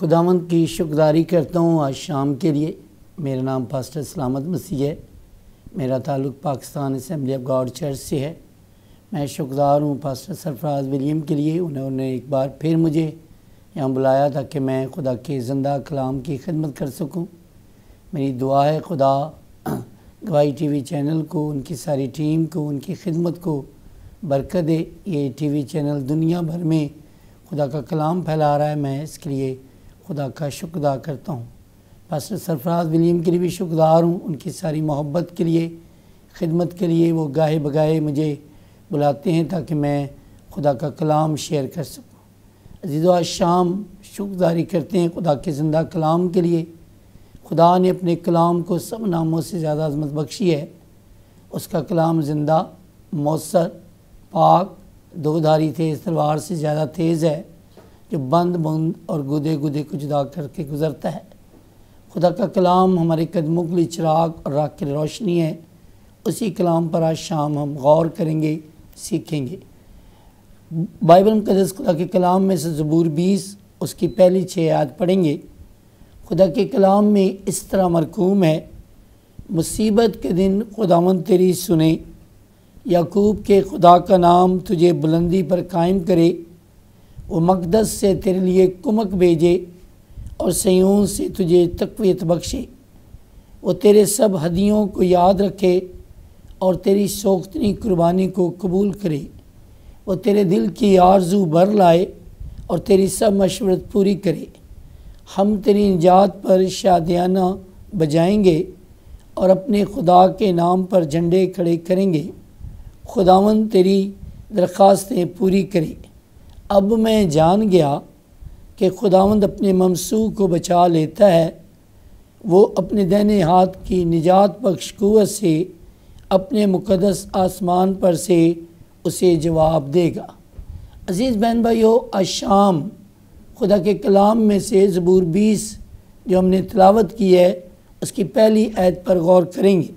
خداوند کی شکرداری کرتا ہوں آج شام کے لیے۔ میرا نام پاسٹر سلامت مسیح ہے۔ میرا تعلق Pakistan assembly of God church سے ہے۔ میں شکردار ہوں پاسٹر سرفراز ولیم کے لیے، انہوں نے ایک بار پھر مجھے یہاں بلایا تھا کہ میں خدا کے زندہ کلام کی خدمت کر سکوں۔ میری دعا ہے خدا گواہی ٹی وی چینل کو، ان کی ساری ٹیم کو، ان کی خدمت کو برکت دے۔ یہ ٹی وی چینل دنیا بھر میں خدا کا کلام پھیلا رہا ہے، میں اس کے لیے خدا کا شکر ادا کرتا ہوں۔ پاسٹر سرفراز ولیم کے لیے بھی شکردار ہوں، ان کی ساری محبت کے لیے، خدمت کے لیے۔ وہ گاہے بگاہے مجھے بلاتے ہیں تاکہ میں خدا کا کلام شیئر کر سکوں۔ عزیزو، آج شام شکرداری کرتے ہیں خدا کے زندہ کلام کے لیے۔ خدا نے اپنے کلام کو سب ناموں سے زیادہ عظمت بخشی ہے۔ اس کا کلام زندہ، مؤثر، پاک، دو دھاری تیز تلوار سے زیادہ تیز ہے، جو بند اور گودے گودے کو جدا کر کے گزرتا ہے۔ خدا کا کلام ہمارے قدموں کے لیے چراغ اور راہ کی روشنی ہے۔ اسی کلام پر آج شام ہم غور کریں گے، سیکھیں گے۔ بائبل مقدس خدا کے کلام میں سے زبور 20 اس کی پہلی 6 آیات پڑھیں گے۔ خدا کے کلام میں اس طرح مرقوم ہے: مصیبت کے دن خداوند تیری سنے، یعقوب کے خدا کا نام تجھے بلندی پر قائم کرے۔ وہ مقدس سے تیرے لیے کمک بھیجے اور صیون سے تجھے تقویت بخشے۔ وہ تیرے سب ہدیوں کو یاد رکھے اور تیری سوختنی قربانی کو قبول کرے۔ وہ تیرے دل کی آرزو بھر لائے اور تیری سب مشورت پوری کرے۔ ہم تیری نجات پر شادیانہ بجائیں گے اور اپنے خدا کے نام پر جھنڈے کھڑے کریں گے۔ خداوند تیری درخواستیں پوری کرے۔ اب میں جان گیا کہ خداوند اپنے ممسوح کو بچا لیتا ہے۔ وہ اپنے دائنے ہاتھ کی نجات بخش قوت سے اپنے مقدس آسمان پر سے اسے جواب دے گا۔ عزیز بہن بھائیو، آج شام خدا کے کلام میں سے زبور 20 جو ہم نے تلاوت کی ہے، اس کی پہلی آیت پر غور کریں گے۔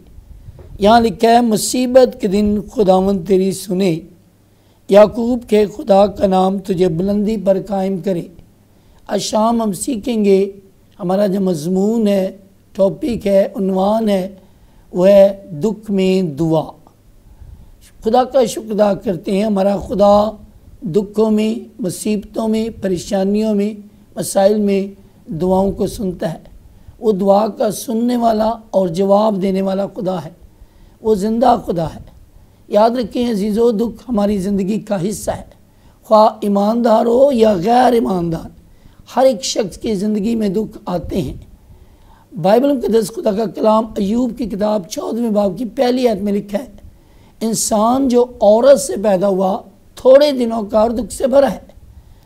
یہاں لکھا ہے: مصیبت کے دن خداوند تیری سنے، یعقوب کے خدا کا نام تجھے بلندی پر قائم کرے۔ آج شام ہم سیکھیں گے، ہمارا جو مضمون ہے، ٹاپک ہے، عنوان ہے، وہ ہے دکھ میں دعا۔ خدا کا شکر ادا کرتے ہیں، ہمارا خدا دکھوں میں، مصیبتوں میں، پریشانیوں میں، مسائل میں دعاؤں کو سنتا ہے۔ وہ دعا کا سننے والا اور جواب دینے والا خدا ہے۔ وہ زندہ خدا ہے۔ یاد رکھیں عزیزو، دکھ ہماری زندگی کا حصہ ہے، خواہ ایماندار ہو یا غیر ایماندار، ہر ایک شخص کی زندگی میں دکھ آتے ہیں۔ بائبل مقدس خدا کا کلام ایوب کی کتاب 14ویں باب کی پہلی آیت میں لکھا ہے: انسان جو عورت سے پیدا ہوا تھوڑے دنوں کا اور دکھ سے بھرا ہے۔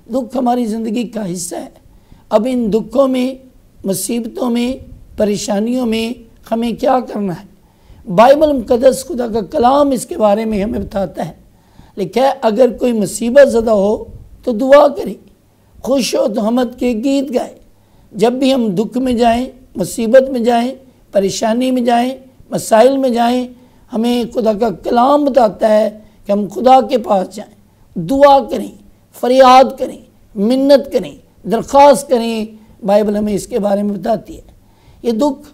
دکھ ہماری زندگی کا حصہ ہے۔ اب ان دکھوں میں، مصیبتوں میں، پریشانیوں میں ہمیں کیا کرنا ہے؟ بائبل مقدس خدا کا کلام اس کے بارے میں ہمیں بتاتا ہے۔ لکھا ہے اگر کوئی مصیبت زدہ ہو تو دعا کرے، خوش ہو تو حمد کے گیت گائے۔ جب بھی ہم دکھ میں جائیں، مصیبت میں جائیں، پریشانی میں جائیں، مسائل میں جائیں، ہمیں خدا کا کلام بتاتا ہے کہ ہم خدا کے پاس جائیں، دعا کریں، فریاد کریں، منت کریں، درخواست کریں۔ بائبل ہمیں اس کے بارے میں بتاتی ہے۔ یہ دکھ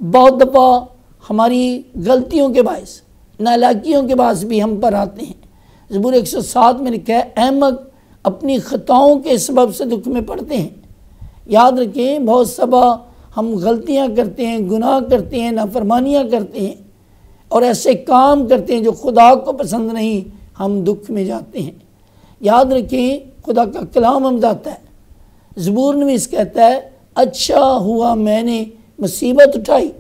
بہت دفعہ ہماری غلطیوں کے باعث، نالاکیوں کے باعث بھی ہم پر آتے ہیں۔ زبور 107 میں لکھا ہے: احمق اپنی خطاؤں کے سبب سے دکھ میں پڑتے ہیں۔ یاد رکھیں، بہت سبا ہم غلطیاں کرتے ہیں، گناہ کرتے ہیں، نافرمانیاں کرتے ہیں اور ایسے کام کرتے ہیں جو خدا کو پسند نہیں، ہم دکھ میں جاتے ہیں۔ یاد رکھیں، خدا کا کلام ہم بتاتا ہے، زبور نویس کہتا ہے: اچھا ہوا میں نے مصیبت اٹھائی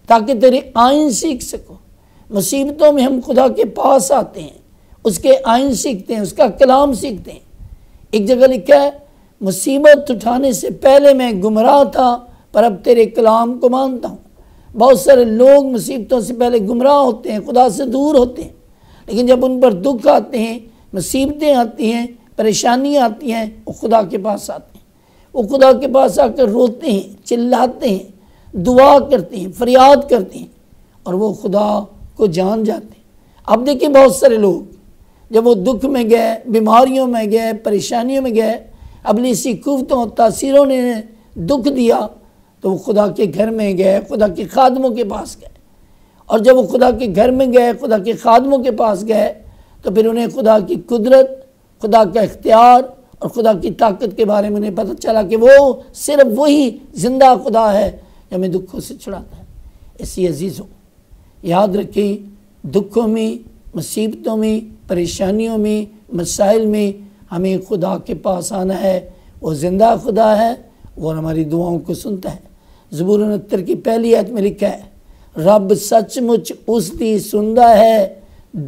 تاکہ تیرے آئین سیکھ سکو۔ مصیبتوں میں ہم خدا کے پاس آتے ہیں، اس کے آئین سیکھتے ہیں، اس کا کلام سیکھتے ہیں۔ ایک جگہ لکھا ہے: مصیبت اٹھانے سے پہلے میں گمراہ تھا پر اب تیرے کلام کو مانتا ہوں۔ بہت سارے لوگ مصیبتوں سے پہلے گمراہ ہوتے ہیں، خدا سے دور ہوتے ہیں، لیکن جب ان پر دکھ آتے ہیں، مصیبتیں آتی ہیں، پریشانیاں آتی ہیں، وہ خدا کے پاس آتے ہیں۔ وہ خدا کے پاس آ کر روتے ہیں، چلاتے ہیں، دعا کرتے ہیں، فریاد کرتے ہیں، اور وہ خدا کو جان جاتے ہیں۔ اب دیکھیں، بہت سارے لوگ جب وہ دکھ میں گئے، بیماریوں میں گئے، پریشانیوں میں گئے، ابلیسی قوتوں، تاثیروں نے دکھ دیا تو وہ خدا کے گھر میں گئے، خدا کے خادموں کے پاس گئے، اور جب وہ خدا کے گھر میں گئے، خدا کے خادموں کے پاس گئے، تو پھر انہیں خدا کی قدرت، خدا کا اختیار اور خدا کی طاقت کے بارے میں انہیں پتہ چلا کہ وہ صرف وہی زندہ خدا ہے جو ہمیں دکھوں سے چھڑاتا ہے۔ اسی عزیزوں، یاد رکھیں، دکھوں میں، مصیبتوں میں، پریشانیوں میں، مسائل میں ہمیں خدا کے پاس آنا ہے۔ وہ زندہ خدا ہے، وہ ہماری دعاؤں کو سنتا ہے۔ زبور 69 کی پہلی آیت میں لکھا ہے، رب سچ مچ اس دی سندا ہے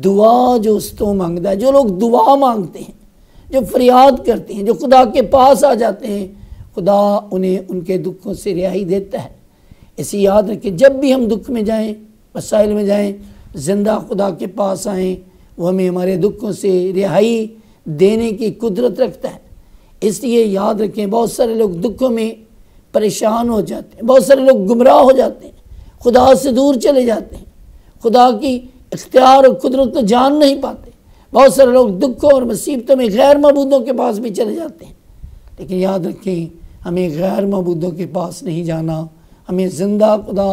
دعا جو اس تو مانگتا ہے۔ جو لوگ دعا مانگتے ہیں، جو فریاد کرتے ہیں، جو خدا کے پاس آ جاتے ہیں، خدا انہیں ان کے دکھوں سے رہائی دیتا ہے۔ اسے یاد رکھیں، جب بھی ہم دکھ میں جائیں، مسائل میں جائیں، زندہ خدا کے پاس آئیں، وہ ہمیں ہمارے دکھوں سے رہائی دینے کی قدرت رکھتا ہے۔ اس لیے یاد رکھیں، بہت سارے لوگ دکھوں میں پریشان ہو جاتے ہیں، بہت سارے لوگ گمراہ ہو جاتے ہیں، خدا سے دور چلے جاتے ہیں، خدا کی اختیار اور قدرت کو جان نہیں پاتے۔ بہت سارے لوگ دکھوں اور مصیبتوں میں غیر معبودوں کے پاس بھی چلے جاتے ہیں، لیکن یاد رکھیں، ہمیں غیر معبودوں کے پاس نہیں جانا، ہمیں زندہ خدا،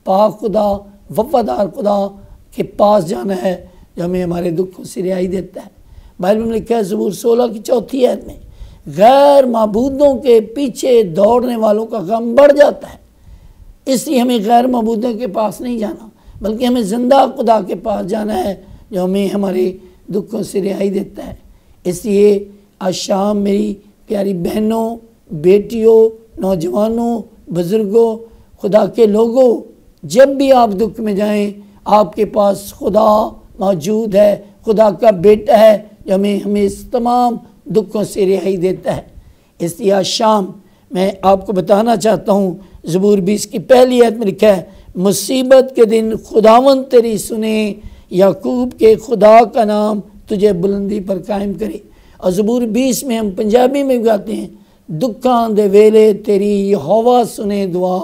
پاک خدا، وفادار خدا کے پاس جانا ہے جو ہمیں ہمارے دکھوں سے رہائی دیتا ہے۔ بائبل میں لکھا ہے زبور 16 کی 4 آیت میں، غیر معبودوں کے پیچھے دوڑنے والوں کا غم بڑھ جاتا ہے۔ اس لیے ہمیں غیر معبودوں کے پاس نہیں جانا، بلکہ ہمیں زندہ خدا کے پاس جانا ہے جو ہمیں ہمارے دکھوں سے رہائی دیتا ہے۔ اس لیے آج شام میری پیاری بہنوں، بیٹیوں، نوجوانوں، بزرگوں، خدا کے لوگوں، جب بھی آپ دکھ میں جائیں، آپ کے پاس خدا موجود ہے، خدا کا بیٹا ہے جو ہمیں اس تمام دکھوں سے رہائی دیتا ہے۔ اس لیے آج شام میں آپ کو بتانا چاہتا ہوں، زبور 20 کی پہلی آیت میں لکھا ہے، مصیبت کے دن خداوند تیری سنے، یعقوب کے خدا کا نام تجھے بلندی پر قائم کرے۔ اور زبور 20 میں ہم پنجابی میں گاتے ہیں، دکھاں دے ویلے تیری یہوہ سنے دعا،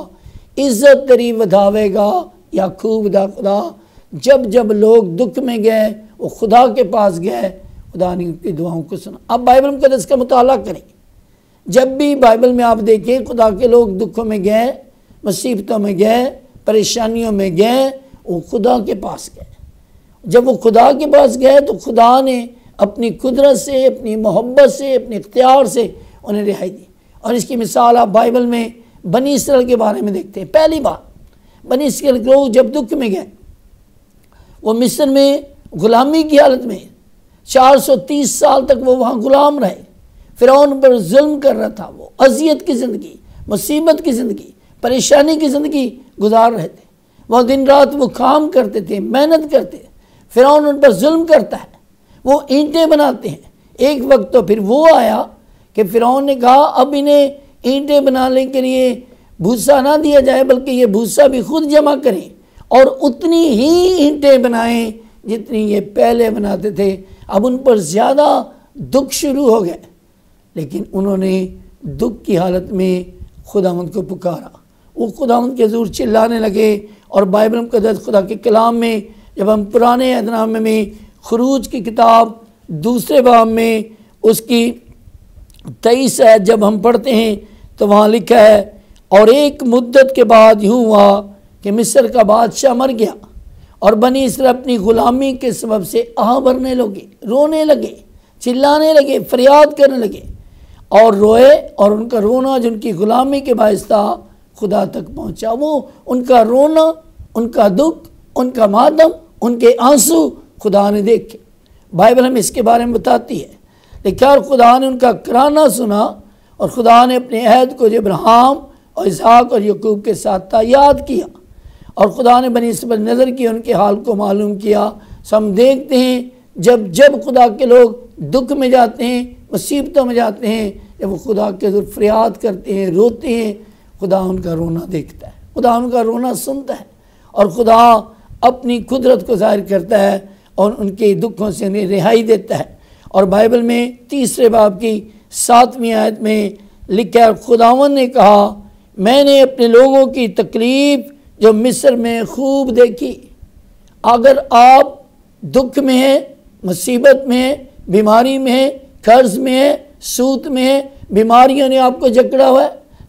عزت تیری ودھاوے گا یعقوب دا خدا۔ جب جب لوگ دکھ میں گئے، وہ خدا کے پاس گئے، خدا نے ان کی دعاؤں کو سنا۔ اب بائبل مقدس کا مطالعہ کریں، جب بھی بائبل میں آپ دیکھیں خدا کے لوگ دکھوں میں گئے، مصیبتوں میں گئے، پریشانیوں میں گئے، وہ خدا کے پاس گئے۔ جب وہ خدا کے پاس گئے تو خدا نے اپنی قدرت سے، اپنی محبت سے، اپنے اختیار سے انہیں رہائی دی۔ اور اس کی مثال آپ بائبل میں بنی اسرائیل کے بارے میں دیکھتے ہیں۔ پہلی بار بنی اسرائیل کے لوگ جب دکھ میں گئے، وہ مصر میں غلامی کی حالت میں 430 سال تک وہ وہاں غلام رہے۔ فرعون پر ظلم کر رہا تھا، وہ اذیت کی زندگی، مصیبت کی زندگی، پریشانی کی زندگی گزار رہے تھے۔ وہ دن رات وہ کام کرتے تھے، محنت کرتے تھے۔ فرعون ان پر ظلم کرتا ہے، وہ اینٹیں بناتے ہیں۔ ایک وقت تو پھر وہ آیا کہ فرعون نے کہا اب انہیں اینٹیں بنانے کے لیے بھوسا نہ دیا جائے، بلکہ یہ بھوسا بھی خود جمع کریں اور اتنی ہی اینٹیں بنائیں جتنی یہ پہلے بناتے تھے۔ اب ان پر زیادہ دکھ شروع ہو گئے، لیکن انہوں نے دکھ کی حالت میں خداوند کو پکارا۔ وہ خداوند کے حضور چلانے لگے، اور بائبل مقدس خدا کے کلام میں جب ہم پرانے عہد نامے میں خروج کی کتاب 2 باب میں اس کی 23 آیت جب ہم پڑھتے ہیں تو وہاں لکھا ہے، اور ایک مدت کے بعد یوں ہوا کہ مصر کا بادشاہ مر گیا، اور بنی اسرائیل اپنی غلامی کے سبب سے آہ بھرنے لگے، رونے لگے، چلانے لگے، فریاد کرنے لگے، اور روئے، اور ان کا رونا جو ان کی غلامی کے باعث تھا خدا تک پہنچا۔ وہ ان کا رونا، ان کا دکھ، ان کا ماتم، ان کے آنسو خدا نے دیکھے۔ بائبل ہمیں اس کے بارے میں بتاتی ہے، لیکن اور خدا نے ان کا کرانا سنا، اور خدا نے اپنے عہد کو جو ابراہیم اور اسحاق اور یعقوب کے ساتھ تھا یاد کیا، اور خدا نے بنی اسرائیل پر نظر کی، ان کے حال کو معلوم کیا۔ سو ہم دیکھتے ہیں جب خدا کے لوگ دکھ میں جاتے ہیں، مصیبتوں میں جاتے ہیں، جب وہ خدا کے حضور فریاد کرتے ہیں، روتے ہیں، خدا ان کا رونا دیکھتا ہے، خدا ان کا رونا سنتا ہے، اور خدا اپنی قدرت کو ظاہر کرتا ہے اور ان کے دکھوں سے انہیں رہائی دیتا ہے۔ اور بائبل میں 3 باب کی 7ویں آیت میں لکھا ہے، خداوند نے کہا میں نے اپنے لوگوں کی تکلیف جو مصر میں خوب دیکھی۔ اگر آپ دکھ میں ہیں، مصیبت میں ہیں، بیماری میں ہیں، قرض میں ہیں، سود میں ہیں، بیماریوں نے آپ کو جکڑا ہوا ہے،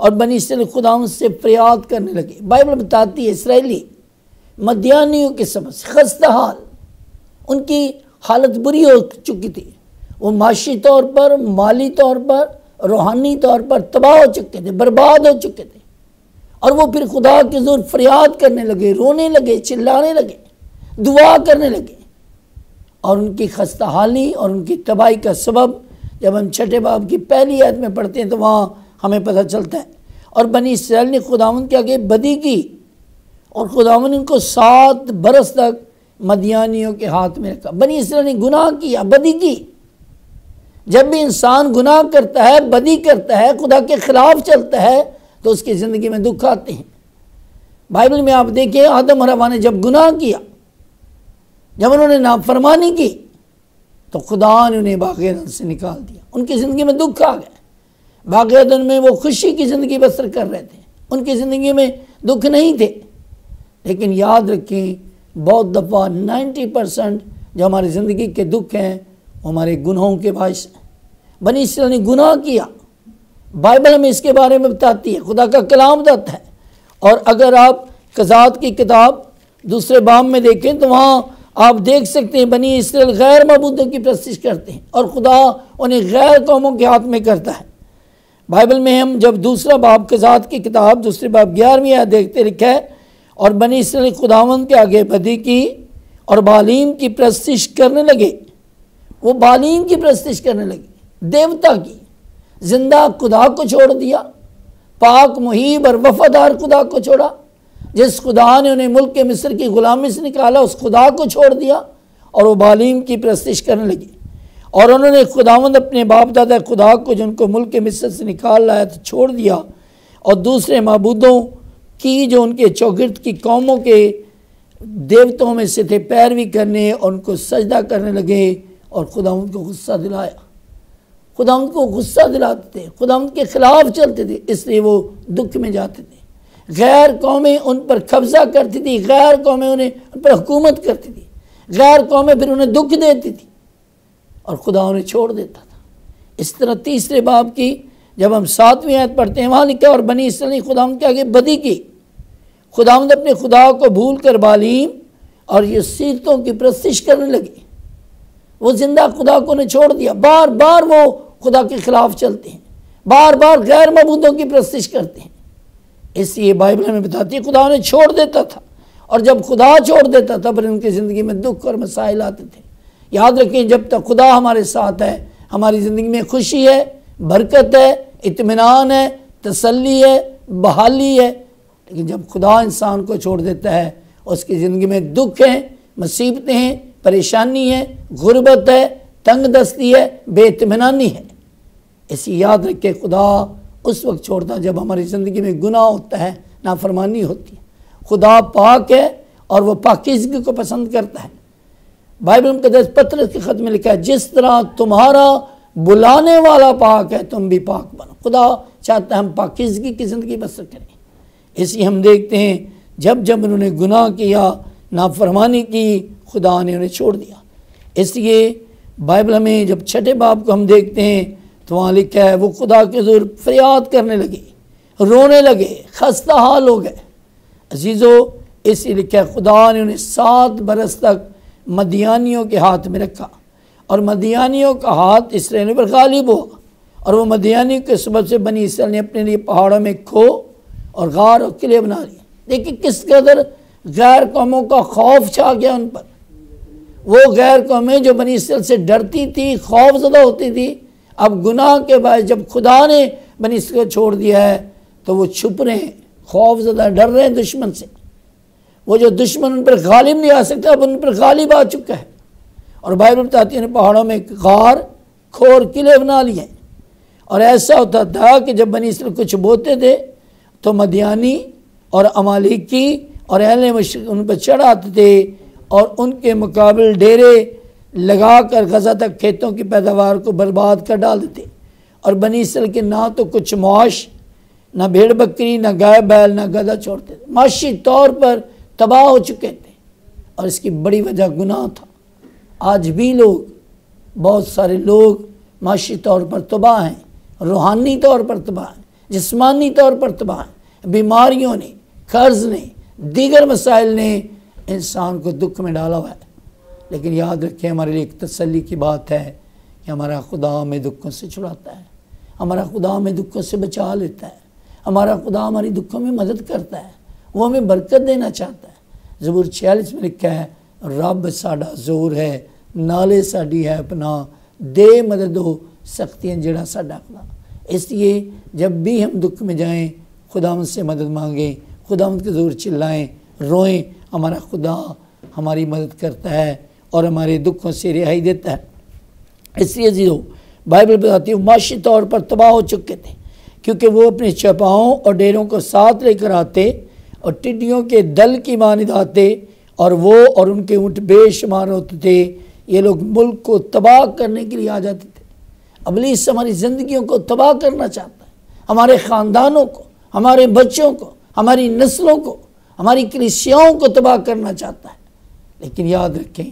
اور بنی اسرائیل خداوند سے فریاد کرنے لگے۔ بائبل بتاتی ہے اسرائیلی مدیانیوں کے سبب سے خستہ حال، ان کی حالت بری ہو چکی تھی، وہ معاشی طور پر، مالی طور پر، روحانی طور پر تباہ ہو چکے تھے، برباد ہو چکے تھے، اور وہ پھر خدا کے حضور فریاد کرنے لگے، رونے لگے، چلانے لگے، دعا کرنے لگے، اور ان کی خستہ حالی اور ان کی تباہی کا سبب جب ہم چھٹے باب کی پہلی آیت میں پڑھتے ہیں تو وہاں ہمیں پتہ چلتا ہے۔ اور بنی اسرائیل نے خداوند کے آگے بدی کی، اور خداوند ان کو 7 برس تک مدیانیوں کے ہاتھ میں رکھا۔ بنی اسرائیل نے گناہ کیا، بدی کی۔ جب بھی انسان گناہ کرتا ہے، بدی کرتا ہے، خدا کے خلاف چلتا ہے تو اس کی زندگی میں دکھ آتے ہیں۔ بائبل میں آپ دیکھیں آدم اور حوا نے جب گناہ کیا، جب انہوں نے نافرمانی کی تو خدا نے انہیں باغ عدن سے نکال دیا، ان کی زندگی میں دکھ آ گئے۔ باغ عدن میں وہ خوشی کی زندگی بسر کر رہے تھے، ان کی زندگی میں دکھ نہیں تھے۔ لیکن یاد رکھیں بہت دفعہ 90% جو ہماری زندگی کے دکھ ہیں وہ ہمارے گناہوں کے باعث ہیں۔ بنی اسرائیل نے گناہ کیا، بائبل ہمیں اس کے بارے میں بتاتی ہے، خدا کا کلام بتاتا ہے۔ اور اگر آپ قضات کی کتاب دوسرے باب میں دیکھیں تو وہاں آپ دیکھ سکتے ہیں بنی اسرائیل غیر معبودوں کی پرستش کرتے ہیں اور خدا انہیں غیر قوموں کے ہاتھ میں کرتا ہے۔ بائبل میں ہم جب دوسرا باب قضات کی کتاب دوسرے باب 11ویں آیت دیکھتے، لکھا ہے اور بنی اسرائیل خداوند کے آگے بدی کی اور بالیم کی پرستش کرنے لگے۔ وہ بالیم کی پرستش کرنے لگے، دیوتا کی۔ زندہ خدا کو چھوڑ دیا، پاک محیب اور وفادار خدا کو چھوڑا، جس خدا نے انہیں ملک مصر کی غلامی سے نکالا اس خدا کو چھوڑ دیا، اور وہ بالیم کی پرستش کرنے لگے۔ اور انہوں نے خداوند اپنے باپ دادا خدا کو جن کو ملک مصر سے نکال لایا تو چھوڑ دیا، اور دوسرے معبودوں کی جو ان کے چوگرد کی قوموں کے دیوتوں میں سے تھے پیروی کرنے اور ان کو سجدہ کرنے لگے، اور خداوند کو غصہ دلایا۔ خداوند کو غصہ دلاتے تھے، خداوند کے خلاف چلتے تھے، اس لیے وہ دکھ میں جاتے تھے۔ غیر قومیں ان پر قبضہ کرتی تھی، غیر قومیں ان پر حکومت کرتی تھی، غیر قومیں پھر انہیں دکھ دیتی تھی اور خدا انہیں چھوڑ دیتا تھا۔ اس طرح تیسرے باب کی جب ہم 7ویں آیت پڑھتے ہیں وہاں لکھا اور بنی اسرائیل نے خداوند کے آگے بدی کی۔ خداوند اپنے خدا کو بھول کر بالیم اور یسیرتوں کی پرستش کرنے لگے۔ وہ زندہ خدا کو نے چھوڑ دیا، بار بار وہ خدا کے خلاف چلتے ہیں، بار بار غیر معبودوں کی پرستش کرتے ہیں۔ اس لیے بائبل ہمیں بتاتی ہے خدا انہیں چھوڑ دیتا تھا، اور جب خدا چھوڑ دیتا تھا پھر ان کی زندگی میں دکھ اور مسائل آتے تھے۔ یاد رکھیں جب تک خدا ہمارے ساتھ ہے ہماری زندگی میں خوشی ہے، برکت ہے، اطمینان ہے، تسلی ہے، بحالی ہے۔ لیکن جب خدا انسان کو چھوڑ دیتا ہے اس کی زندگی میں دکھ ہیں، مصیبتیں ہیں، پریشانی ہے، غربت ہے، تنگ دستی ہے، بے اطمینانی ہے۔ اسی یاد رکھے خدا اس وقت چھوڑتا جب ہماری زندگی میں گناہ ہوتا ہے، نافرمانی ہوتی ہے۔ خدا پاک ہے اور وہ پاکیزگی کو پسند کرتا ہے۔ بائبل مقدس پطرس کے خط میں لکھا ہے جس طرح تمہارا بلانے والا پاک ہے تم بھی پاک بنو۔ خدا چاہتا ہے ہم پاکیزگی کی زندگی بسر کریں۔ اسی ہم دیکھتے ہیں جب انہوں نے گناہ کیا، نافرمانی کی، خدا نے انہیں چھوڑ دیا۔ اس لیے بائبل ہمیں جب چھٹے باب کو ہم دیکھتے ہیں تو وہاں لکھا ہے وہ خدا کے حضور فریاد کرنے لگے، رونے لگے، خستہ حال ہو گئے۔ عزیزو اسی لکھا ہے خدا نے انہیں 7 برس تک مدیانیوں کے ہاتھ میں رکھا، اور مدیانیوں کا ہاتھ اسرائیل پر غالب ہوا، اور وہ مدیانیوں کے سبب سے بنی اسرائیل نے اپنے لیے پہاڑوں میں کھو اور غار اور قلعے بنا لیے۔ دیکھیں کس قدر غیر قوموں کا خوف چھا گیا ان پر۔ وہ غیر قومیں جو بنی اسرائیل سے ڈرتی تھی، خوف زدہ ہوتی تھی، اب گناہ کے باعث جب خدا نے بنی اسرائیل کو چھوڑ دیا ہے تو وہ چھپ رہے ہیں، خوف زدہ، ڈر رہے ہیں دشمن سے۔ وہ جو دشمن ان پر غالب نہیں آ سکتا اب ان پر غالب آ چکا ہے۔ اور بائبل بتاتی ہے پہاڑوں میں غار، کھور، قلعے بنا لیے۔ اور ایسا ہوتا تھا کہ جب بنی اسرائیل کچھ بوتے تھے تو مدیانی اور امالیکی اور اہل مشرق ان پر چڑھ آتے تھے اور ان کے مقابل ڈیرے لگا کر غزہ تک کھیتوں کی پیداوار کو برباد کر ڈال دیتے، اور بنی اسرائیل کے نہ تو کچھ معاش، نہ بھیڑ بکری، نہ گائے بیل، نہ گدھا چھوڑتے تھے، معاشی طور پر تباہ ہو چکے تھے، اور اس کی بڑی وجہ گناہ تھا۔ آج بھی بہت سارے لوگ معاشی طور پر تباہ ہیں، روحانی طور پر تباہ ہیں، جسمانی طور پر تباہ ہیں، بیماریوں نے، قرض نے، دیگر مسائل نے انسان کو دکھ میں ڈالا ہوا ہے۔ لیکن یاد رکھیں، ہمارے لیے ایک تسلی کی بات ہے کہ ہمارا خدا ہمیں دکھوں سے چھڑاتا ہے، ہمارا خدا ہمیں دکھوں سے بچا لیتا ہے، ہمارا خدا ہماری دکھوں میں مدد کرتا ہے، وہ ہمیں برکت دینا چاہتا ہے۔ زبور 46 میں لکھا ہے، رب ساڈا زور ہے، نالے ساڈی ہے پناہ، دے مدد ہو سختیاں جڑا ساڈا خدا۔ اس لیے جب بھی ہم دکھ میں جائیں، خداوند سے مدد مانگیں، خداوند کے زور چلائیں، روئیں، ہمارا خدا ہماری مدد کرتا ہے اور ہمارے دکھوں سے رہائی دیتا ہے۔ اس لیے عزیزو، بائبل بتاتی ہے معاشی طور پر تباہ ہو چکے تھے، کیونکہ وہ اپنے چوپاؤں اور ڈیروں کو ساتھ لے کر آتے اور ٹڈیوں کے دل کی مانند آتے، اور وہ اور ان کے اونٹ بے شمار ہوتے تھے۔ یہ لوگ ملک کو تباہ کرنے کے لیے آ جاتے تھے۔ ابلیس ہماری زندگیوں کو تباہ کرنا چاہتا ہے، ہمارے خاندانوں کو، ہمارے بچوں کو، ہماری نسلوں کو، ہماری کلیسیاؤں کو تباہ کرنا چاہتا ہے۔ لیکن یاد رکھیں،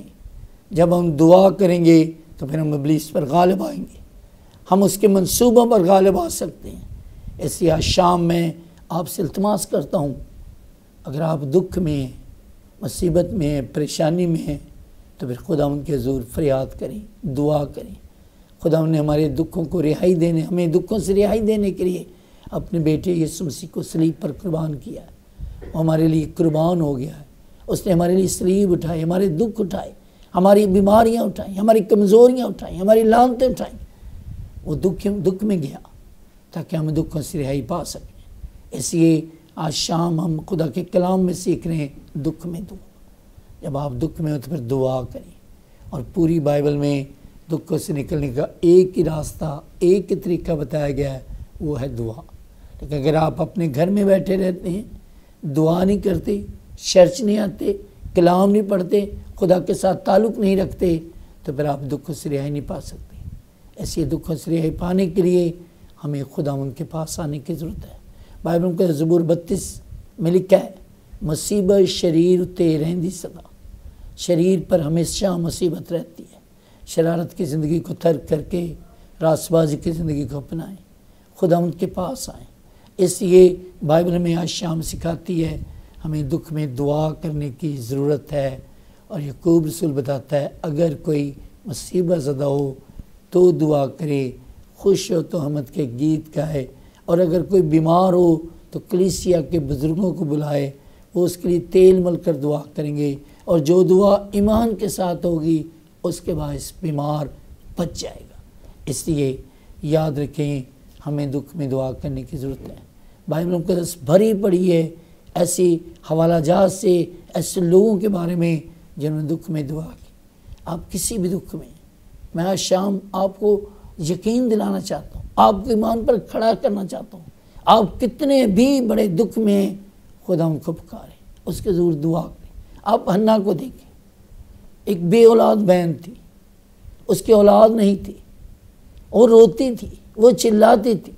جب ہم دعا کریں گے تو پھر ہم ابلیس پر غالب آئیں گے، ہم اس کے منصوبوں پر غالب آ سکتے ہیں۔ اس لیے آج شام میں آپ سے التماس کرتا ہوں، اگر آپ دکھ میں ہیں، مصیبت میں ہیں، پریشانی میں ہیں، تو پھر خدا ان کے حضور فریاد کریں، دعا کریں۔ خدا نے ہمارے دکھوں کو رہائی دینے، ہمیں دکھوں سے رہائی دینے کے لیے اپنے بیٹے یسوع مسیح کو صلیب پر قربان کیا ہے۔ وہ ہمارے لیے قربان ہو گیا ہے، اس نے ہمارے لیے صلیب اٹھائے، ہمارے دکھ اٹھائے، ہماری بیماریاں اٹھائیں، ہماری کمزوریاں اٹھائیں، ہماری لعنتیں اٹھائیں۔ وہ دکھ میں گیا تاکہ ہم دکھوں سے رہائی پا سکیں۔ اس لیے آج شام ہم خدا کے کلام میں سیکھ رہے ہیں دکھ میں دعا۔ جب آپ دکھ میں ہو تو پھر دعا کریں، اور پوری بائبل میں دکھوں سے نکلنے کا ایک ہی راستہ، ایک ہی طریقہ بتایا گیا ہے، وہ ہے دعا۔ لیکن اگر آپ اپنے گھر میں بیٹھے رہتے ہیں، دعا نہیں کرتے، چرچ نہیں آتے، کلام نہیں پڑھتے، خدا کے ساتھ تعلق نہیں رکھتے، تو پھر آپ دکھوں سے رہائی نہیں پا سکتے۔ ایسے دکھوں سے رہائی پانے کے لیے ہمیں خدا ان کے پاس آنے کی ضرورت ہے۔ بائبل کے زبور 32 میں لکھا ہے، مصیبت شریر تے رہندی سدا، شریر پر ہمیشہ مصیبت رہتی ہے۔ شرارت کی زندگی کو ترک کر کے راست بازی کی زندگی کو اپنائیں، خدا ان کے پاس آئیں۔ اس لیے بائبل میں آج شام سکھاتی ہے ہمیں دکھ میں دعا کرنے کی ضرورت ہے۔ اور یعقوب رسول بتاتا ہے، اگر کوئی مصیبت زدہ ہو تو دعا کرے، خوش ہو تو حمد کے گیت گائے، اور اگر کوئی بیمار ہو تو کلیسیا کے بزرگوں کو بلائے، وہ اس کے لیے تیل مل کر دعا کریں گے، اور جو دعا ایمان کے ساتھ ہوگی اس کے باعث بیمار بچ جائے گا۔ اس لیے یاد رکھیں، ہمیں دکھ میں دعا کرنے کی ضرورت ہے۔ بائبل مقدس بھری پڑی ہے ایسی حوالہ جات سے، ایسے لوگوں کے بارے میں جنہوں نے دکھ میں دعا کی۔ آپ کسی بھی دکھ میں آج شام آپ کو یقین دلانا چاہتا ہوں، آپ کو ایمان پر کھڑا کرنا چاہتا ہوں۔ آپ کتنے بھی بڑے دکھ میں خدا ان کو پکاریں، اس کے ضرور دعا کریں۔ آپ حنا کو دیکھیں، ایک بے اولاد بہن تھی، اس کی اولاد نہیں تھی، وہ روتی تھی، وہ چلاتی تھی،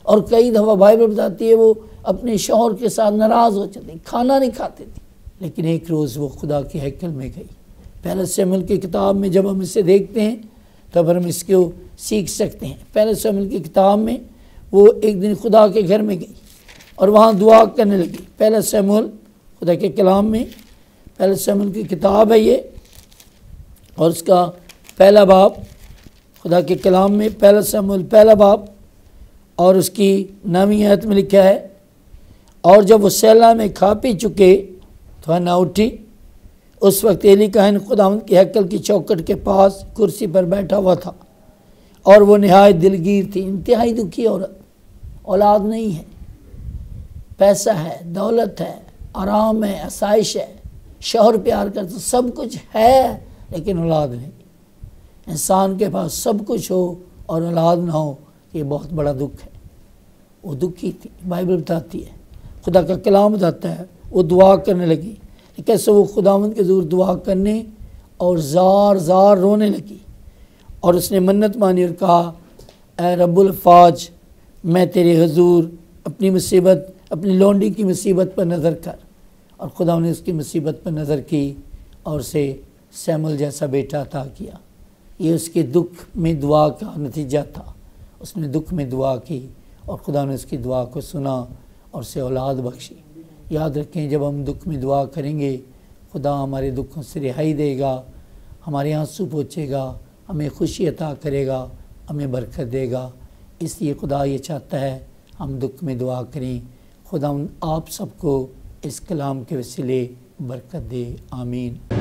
اور کئی دفعہ بائبل بتاتی ہے وہ اپنے شوہر کے ساتھ ناراض ہو جاتی، کھانا نہیں کھاتی تھی۔ لیکن ایک روز وہ خدا کے ہیکل میں گئی۔ پہلے سموئیل کی کتاب میں جب ہم اسے دیکھتے ہیں تب ہم اس کو سیکھ سکتے ہیں۔ پہلے سموئیل کی کتاب میں وہ ایک دن خدا کے گھر میں گئی اور وہاں دعا کرنے لگی۔ پہلے سموئیل خدا کے کلام میں، پہلے سموئیل کی کتاب ہے یہ، اور اس کا پہلا باب، خدا کے کلام میں پہلا سموئیل پہلا باب اور اس کی 9ویں آیت میں لکھا ہے، اور جب وہ سیلا میں کھا پی چکے تو حنا اٹھی۔ اس وقت ایلی کاہن خداوند کے ہیکل کی چوکٹ کے پاس کرسی پر بیٹھا ہوا تھا، اور وہ نہایت دلگیر تھی، انتہائی دکھی عورت، اولاد نہیں ہے، پیسہ ہے، دولت ہے، آرام ہے، آسائش ہے، شوہر پیار کرتا، سب کچھ ہے، لیکن اولاد نہیں۔ انسان کے پاس سب کچھ ہو اور اولاد نہ ہو، یہ بہت بڑا دکھ ہے۔ وہ دکھی تھی، بائبل بتاتی ہے، خدا کا کلام بتاتا ہے، وہ دعا کرنے لگی۔ کیسے وہ خداوند کے حضور دعا کرنے اور زار زار رونے لگی، اور اس نے منت مانی اور کہا، اے رب الفاج، میں تیرے حضور اپنی مصیبت، اپنی لونڈی کی مصیبت پر نظر کر۔ اور خدا نے اس کی مصیبت پر نظر کی اور اسے سیمل جیسا بیٹا عطا کیا۔ یہ اس کے دکھ میں دعا کا نتیجہ تھا۔ اس نے دکھ میں دعا کی اور خدا نے اس کی دعا کو سنا اور اسے اولاد بخشی۔ یاد رکھیں جب ہم دکھ میں دعا کریں گے خدا ہمارے دکھوں سے رہائی دے گا، ہمارے آنسو پوچھے گا، ہمیں خوشی عطا کرے گا، ہمیں برکت دے گا۔ اس لیے خدا یہ چاہتا ہے ہم دکھ میں دعا کریں۔ خدا آپ سب کو اس کلام کے وسیلے برکت دے، آمین۔